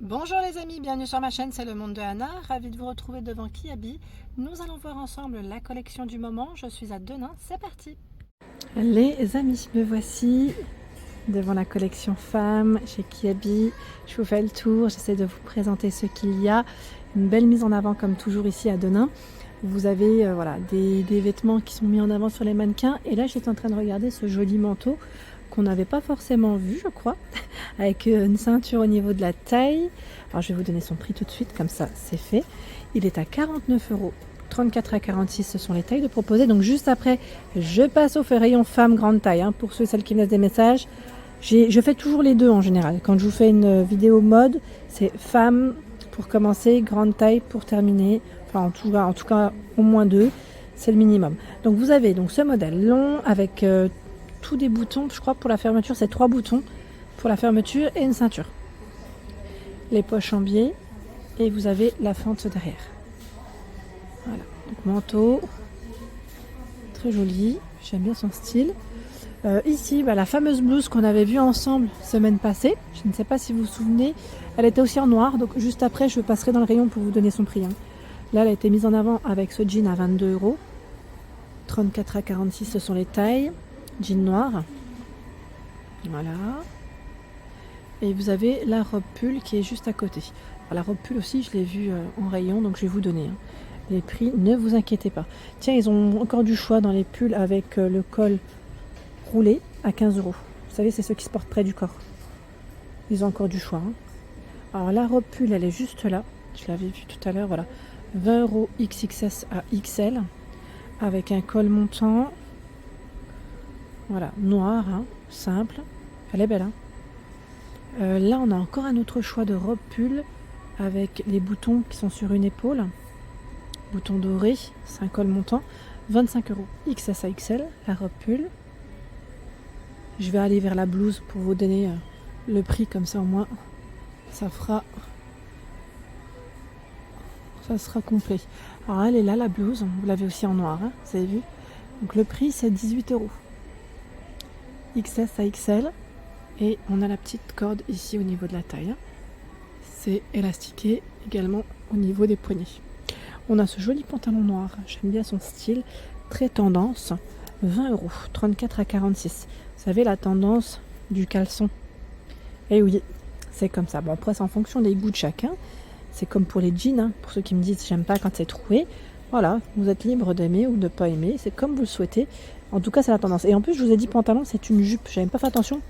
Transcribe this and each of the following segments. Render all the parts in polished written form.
Bonjour les amis, bienvenue sur ma chaîne, c'est le monde de Anna, ravie de vous retrouver devant Kiabi. Nous allons voir ensemble la collection du moment, je suis à Denain, c'est parti. Les amis, me voici devant la collection femmes chez Kiabi. Je vous fais le tour, j'essaie de vous présenter ce qu'il y a. Une belle mise en avant comme toujours ici à Denain. Vous avez voilà, des vêtements qui sont mis en avant sur les mannequins. Et là j'étais en train de regarder ce joli manteau qu'on n'avait pas forcément vu, je crois, avec une ceinture au niveau de la taille. Alors je vais vous donner son prix tout de suite, comme ça c'est fait. Il est à 49 €. 34 à 46, ce sont les tailles de proposer. Donc juste après, je passe au rayon femmes grande taille. Hein, pour ceux et celles qui me laissent des messages, je fais toujours les deux en général. Quand je vous fais une vidéo mode, c'est femmes pour commencer, grande taille pour terminer. Enfin en tout cas au moins deux, c'est le minimum. Donc vous avez donc ce modèle long avec tous des boutons, je crois pour la fermeture c'est 3 boutons pour la fermeture et une ceinture. Les poches en biais et vous avez la fente derrière. Voilà, donc manteau, très joli, j'aime bien son style. Ici, la fameuse blouse qu'on avait vue ensemble semaine passée, je ne sais pas si vous vous souvenez, elle était aussi en noir, donc juste après je passerai dans le rayon pour vous donner son prix. Hein. Là, elle a été mise en avant avec ce jean à 22 €. 34 à 46, ce sont les tailles. Jean noir. Voilà. Et vous avez la robe pull qui est juste à côté. Alors, la robe pull aussi, je l'ai vue en rayon, donc je vais vous donner les prix, ne vous inquiétez pas. Tiens, ils ont encore du choix dans les pulls avec le col roulé à 15 €. Vous savez, c'est ceux qui se portent près du corps. Ils ont encore du choix. Hein. Alors, la robe pull, elle est juste là. Je l'avais vue tout à l'heure, voilà. 20 € XXS à XL avec un col montant. Voilà, noir, hein, simple. Elle est belle. Hein. Là, on a encore un autre choix de robe pull avec les boutons qui sont sur une épaule. Boutons dorés, c'est un col montant. 25 € XS à XL, la robe pull. Je vais aller vers la blouse pour vous donner le prix, comme ça au moins ça sera complet. Alors elle est là, la blouse, vous l'avez aussi en noir, hein, vous avez vu. Donc le prix c'est 18 €. XS à XL. Et on a la petite corde ici au niveau de la taille. Hein. C'est élastiqué également au niveau des poignets. On a ce joli pantalon noir, j'aime bien son style, très tendance. 20 €, 34 à 46. Vous savez la tendance du caleçon. Et oui, c'est comme ça. Bon après c'est en fonction des goûts de chacun. C'est comme pour les jeans, hein. Pour ceux qui me disent j'aime pas quand c'est troué. Voilà, vous êtes libre d'aimer ou de ne pas aimer, c'est comme vous le souhaitez. En tout cas c'est la tendance. Et en plus je vous ai dit pantalon c'est une jupe, j'avais pas fait attention.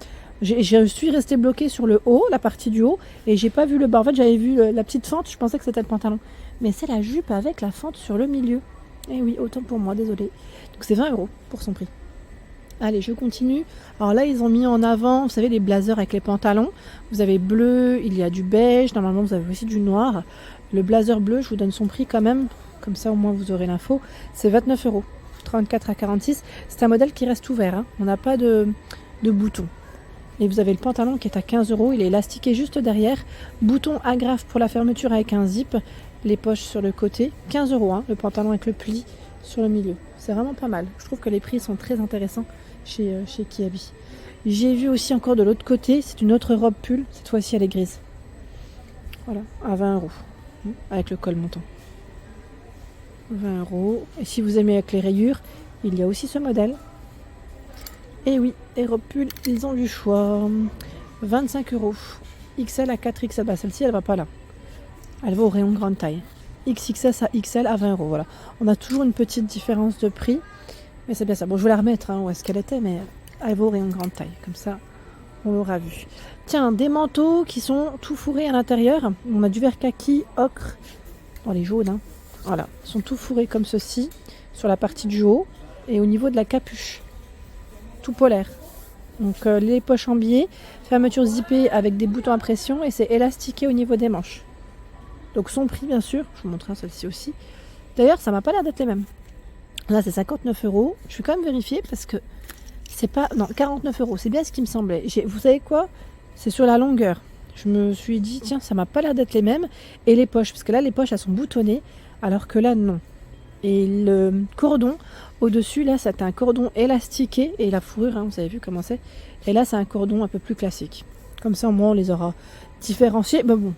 Je suis restée bloquée sur le haut, la partie du haut, et j'ai pas vu le bas. En fait j'avais vu la petite fente, je pensais que c'était le pantalon. Mais c'est la jupe avec la fente sur le milieu. Et oui, autant pour moi, désolé. Donc c'est 20 € pour son prix. Allez, je continue. Alors là, ils ont mis en avant, vous savez, les blazers avec les pantalons. Vous avez bleu, il y a du beige. Normalement, vous avez aussi du noir. Le blazer bleu, je vous donne son prix quand même. Comme ça, au moins, vous aurez l'info. C'est 29 €. 34 à 46. C'est un modèle qui reste ouvert. Hein. On n'a pas de bouton. Et vous avez le pantalon qui est à 15 €. Il est élastiqué juste derrière. Bouton agrafe pour la fermeture avec un zip. Les poches sur le côté. 15 €. Hein, le pantalon avec le pli sur le milieu. C'est vraiment pas mal. Je trouve que les prix sont très intéressants chez Kiabi. J'ai vu aussi encore de l'autre côté. C'est une autre robe pull. Cette fois-ci, elle est grise. Voilà, à 20 €. Avec le col montant. 20 €. Et si vous aimez avec les rayures, il y a aussi ce modèle. Et oui, les robes pull, ils ont du choix. 25 €. XL à 4XL. Bah, celle-ci, elle va pas là. Elle va au rayon grande taille. XXS à XL à 20 €. Voilà. On a toujours une petite différence de prix. Mais c'est bien ça. Bon, je vais la remettre où est-ce qu'elle était, mais elle va au rayon grande taille. Comme ça, on l'aura vu. Tiens, des manteaux qui sont tout fourrés à l'intérieur. On a du vert kaki, ocre. Dans les jaunes, hein. Voilà. Ils sont tout fourrés comme ceci. Sur la partie du haut. Et au niveau de la capuche. Tout polaire. Donc les poches en biais, fermeture zippée avec des boutons à pression et c'est élastiqué au niveau des manches. Donc son prix bien sûr, je vous montrerai celle-ci aussi. D'ailleurs ça m'a pas l'air d'être les mêmes. Là c'est 59 €. Je vais quand même vérifier parce que c'est pas... Non, 49 €, c'est bien ce qui me semblait. Vous savez quoi? C'est sur la longueur. Je me suis dit tiens ça m'a pas l'air d'être les mêmes. Et les poches, parce que là les poches elles sont boutonnées alors que là non. Et le cordon au-dessus, là, c'est un cordon élastiqué. Et la fourrure, hein, vous avez vu comment c'est. Et là, c'est un cordon un peu plus classique. Comme ça, au moins, on les aura différenciés. Ben bon,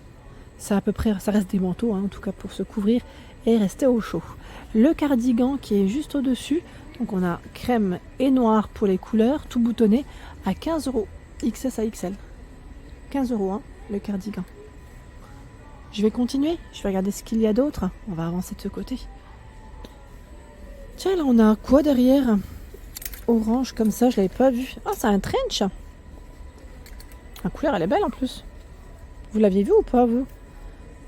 Ça à peu près, ça reste des manteaux, hein, en tout cas pour se couvrir et rester au chaud. Le cardigan qui est juste au-dessus, donc on a crème et noir pour les couleurs, tout boutonné, à 15 €, XS à XL. 15 € hein, le cardigan. Je vais continuer, je vais regarder ce qu'il y a d'autre. On va avancer de ce côté. Tiens, là on a quoi derrière? Orange comme ça, je l'avais pas vu. Ah, c'est un trench. La couleur, elle est belle en plus. Vous l'aviez vu ou pas, vous?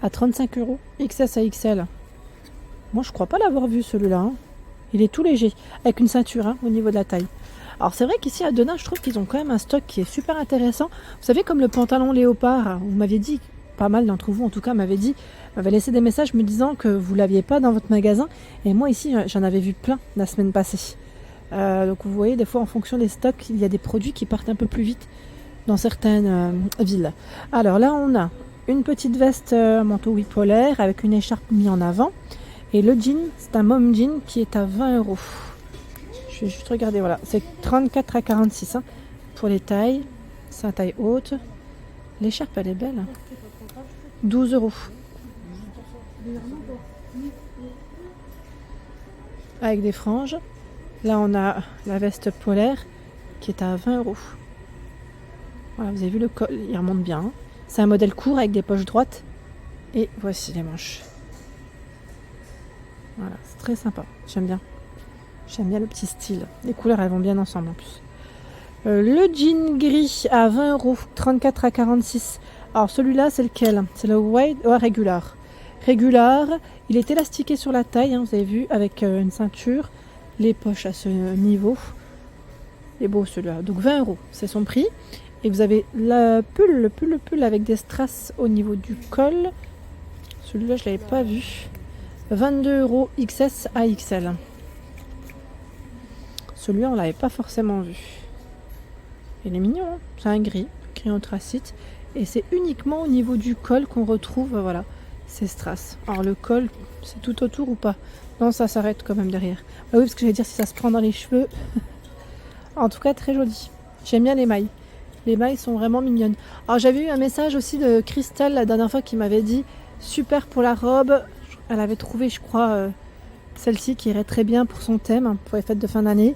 À 35 €, XS à XL. Moi, je crois pas l'avoir vu celui-là. Hein. Il est tout léger, avec une ceinture hein, au niveau de la taille. Alors, c'est vrai qu'ici à Denain, je trouve qu'ils ont quand même un stock qui est super intéressant. Vous savez, comme le pantalon léopard, vous m'aviez dit, pas mal d'entre vous en tout cas, m'avaient laissé des messages me disant que vous l'aviez pas dans votre magasin. Et moi, ici, j'en avais vu plein la semaine passée. Donc, vous voyez, des fois, en fonction des stocks, il y a des produits qui partent un peu plus vite dans certaines villes. Alors là, on a une petite veste manteau polaire avec une écharpe mise en avant. Et le jean, c'est un mom jean qui est à 20 €. Je vais juste regarder, voilà. C'est 34 à 46 hein, pour les tailles. C'est une taille haute. L'écharpe, elle est belle. 12 €. Avec des franges. Là, on a la veste polaire qui est à 20 €. Voilà, vous avez vu le col, il remonte bien. Hein. C'est un modèle court avec des poches droites. Et voici les manches. Voilà, c'est très sympa. J'aime bien. J'aime bien le petit style. Les couleurs, elles vont bien ensemble en plus. Le jean gris à 20 €, 34 à 46. Alors celui-là, c'est lequel? C'est le white régular. Régular, il est élastiqué sur la taille, hein, vous avez vu, avec une ceinture. Les poches à ce niveau. Il est beau celui-là. Donc 20 €, c'est son prix. Et vous avez le pull avec des strass au niveau du col. Celui-là, je ne l'avais pas vu. 22 € XS à XL. Celui-là, on ne l'avait pas forcément vu. Il est mignon, hein, c'est un gris anthracite. Et c'est uniquement au niveau du col qu'on retrouve voilà, ces strass. Alors le col, c'est tout autour ou pas? Non, ça s'arrête quand même derrière. Ah oui, parce que j'allais dire si ça se prend dans les cheveux. En tout cas, très joli. J'aime bien les mailles. Les mailles sont vraiment mignonnes. Alors j'avais eu un message aussi de Christelle la dernière fois qui m'avait dit super pour la robe. Elle avait trouvé, je crois, celle-ci qui irait très bien pour son thème, hein, pour les fêtes de fin d'année.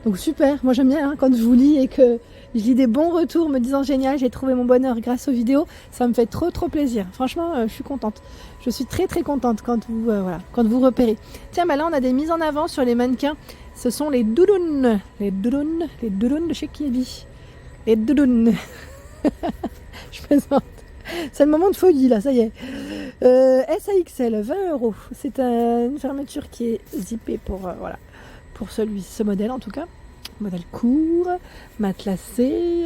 Donc super, moi j'aime bien hein, quand je vous lis et que je lis des bons retours me disant génial, j'ai trouvé mon bonheur grâce aux vidéos. Ça me fait trop plaisir. Franchement, je suis contente. Je suis très contente quand vous, quand vous repérez. Tiens, bah là on a des mises en avant sur les mannequins. Ce sont les doudounes. Les doudounes de chez Kiwi. Les doudounes. Je plaisante. C'est le moment de folie là, ça y est. SAXL, 20 €. C'est une fermeture qui est zippée pour, voilà, pour ce modèle en tout cas. Modèle court, matelassé.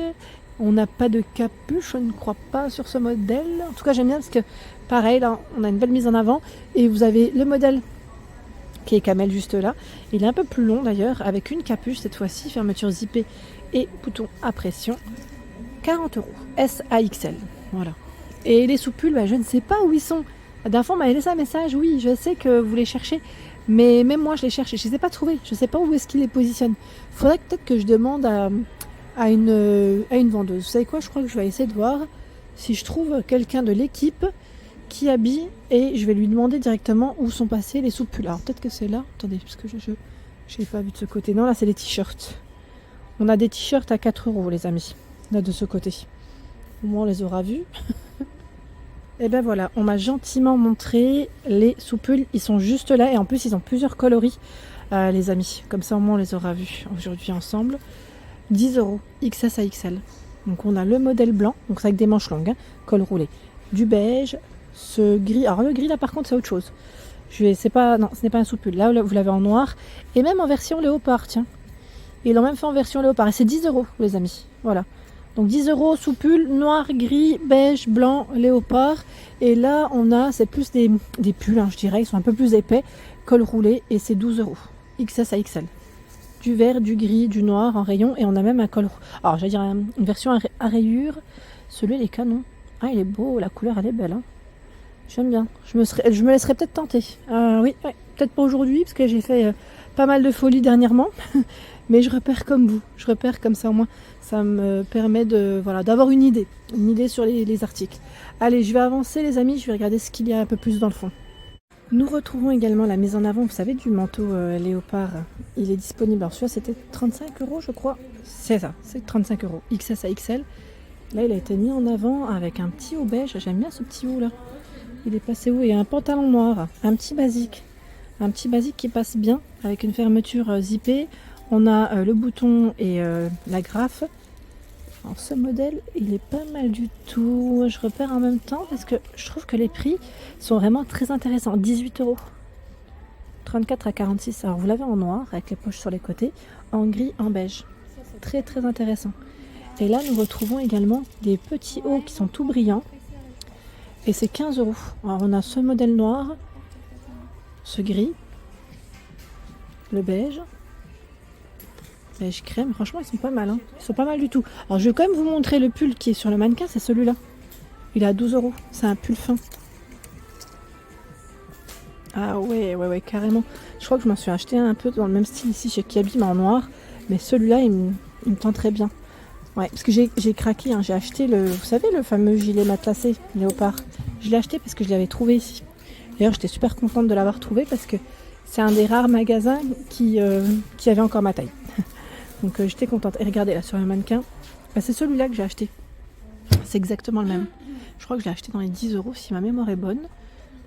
On n'a pas de capuche, je ne crois pas sur ce modèle. En tout cas, j'aime bien parce que, pareil, là, on a une belle mise en avant. Et vous avez le modèle qui est camel juste là. Il est un peu plus long d'ailleurs, avec une capuche cette fois-ci, fermeture zippée et bouton à pression. 40 €. SAXL. Voilà. Et les soupules, bah, je ne sais pas où ils sont. La dernière fois, on m'avait laissé un message. Oui, je sais que vous les cherchez. Mais même moi, je les cherche et je ne les ai pas trouvés. Je ne sais pas où est-ce qu'ils les positionnent. Il faudrait peut-être que je demande à une vendeuse. Vous savez quoi? Je crois que je vais essayer de voir si je trouve quelqu'un de l'équipe qui habille et je vais lui demander directement où sont passés les soupules. Alors peut-être que c'est là. Attendez, parce que je n'ai pas vu de ce côté. Non, là, c'est les t-shirts. On a des t-shirts à 4 €, les amis. Là, de ce côté. Au moins, on les aura vus. Et ben voilà, on m'a gentiment montré les soupules. Ils sont juste là et en plus, ils ont plusieurs coloris, les amis. Comme ça, au moins, on les aura vus aujourd'hui ensemble. 10 €, XS à XL. Donc, on a le modèle blanc, donc c'est avec des manches longues, hein, col roulé. Du beige, ce gris. Alors, le gris, là, par contre, c'est autre chose. Non, ce n'est pas un soupule. Là, vous l'avez en noir. Et même en version léopard, tiens. Ils l'ont même fait en version léopard. Et c'est 10 €, les amis. Voilà. Donc 10 € sous-pull, noir, gris, beige, blanc, léopard. Et là, c'est plus des pulls, hein, je dirais. Ils sont un peu plus épais. Col roulé et c'est 12 €. XS à XL. Du vert, du gris, du noir en rayon. Et on a même un col roulé. Alors, j'allais dire une version à rayures. Celui-là, il est canon. Ah, il est beau. La couleur, elle est belle. Hein. J'aime bien. Je me laisserais peut-être tenter. Oui, peut-être pas aujourd'hui parce que j'ai fait pas mal de folie dernièrement, mais je repère comme vous. Je repère comme ça, au moins, ça me permet de, voilà, d'avoir une idée sur les articles. Allez, je vais avancer les amis, je vais regarder ce qu'il y a un peu plus dans le fond. Nous retrouvons également la mise en avant, vous savez, du manteau léopard. Il est disponible, alors celui-là c'était 35 € je crois. C'est ça, c'est 35 €, XS à XL. Là il a été mis en avant avec un petit haut beige, j'aime bien ce petit haut là. Il est passé haut et un pantalon noir, un petit basique. Un petit basique qui passe bien avec une fermeture zippée. On a le bouton et la graffe. Alors ce modèle, il est pas mal du tout. Je repère en même temps parce que je trouve que les prix sont vraiment très intéressants. 18 €. 34 à 46. Alors vous l'avez en noir avec les poches sur les côtés, en gris, en beige. Très très intéressant. Et là nous retrouvons également des petits hauts qui sont tout brillants. Et c'est 15 €. Alors on a ce modèle noir, ce gris, le beige. Beige crème, franchement ils sont pas mal, hein. Ils sont pas mal du tout. Alors je vais quand même vous montrer le pull qui est sur le mannequin, c'est celui-là. Il est à 12 €, c'est un pull fin. Ah ouais, carrément. Je crois que je m'en suis acheté un peu dans le même style ici chez Kiabi, mais en noir. Mais celui-là, il me tend très bien. Ouais, parce que j'ai craqué, hein. J'ai acheté vous savez, le fameux gilet matelassé léopard. Je l'ai acheté parce que je l'avais trouvé ici. D'ailleurs, j'étais super contente de l'avoir trouvé parce que c'est un des rares magasins qui avait encore ma taille. Donc j'étais contente. Et regardez là sur le mannequin, bah, c'est celui-là que j'ai acheté. C'est exactement le même. Je crois que je l'ai acheté dans les 10 € si ma mémoire est bonne.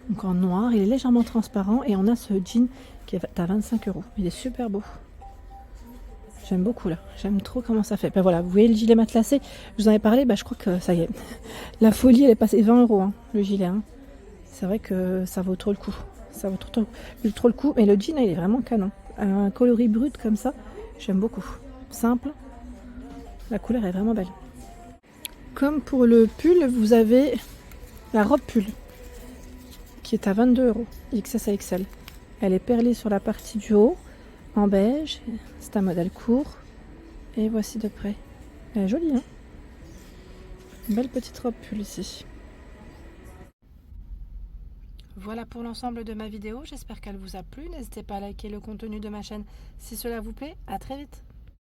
Donc en noir, il est légèrement transparent et on a ce jean qui est à 25 €. Il est super beau. J'aime beaucoup là. J'aime trop comment ça fait. Ben voilà, vous voyez le gilet matelassé. Je vous en ai parlé, je crois que ça y est. La folie, elle est passée 20 €, hein, le gilet. Hein. C'est vrai que ça vaut trop le coup. Ça vaut trop le coup. Mais le jean, il est vraiment canon. Un coloris brut comme ça, j'aime beaucoup. Simple. La couleur est vraiment belle. Comme pour le pull, vous avez la robe pull qui est à 22 €, XS à XL. Elle est perlée sur la partie du haut, en beige. C'est un modèle court. Et voici de près. Elle est jolie, hein? Une belle petite robe pull ici. Voilà pour l'ensemble de ma vidéo. J'espère qu'elle vous a plu. N'hésitez pas à liker le contenu de ma chaîne si cela vous plaît. À très vite.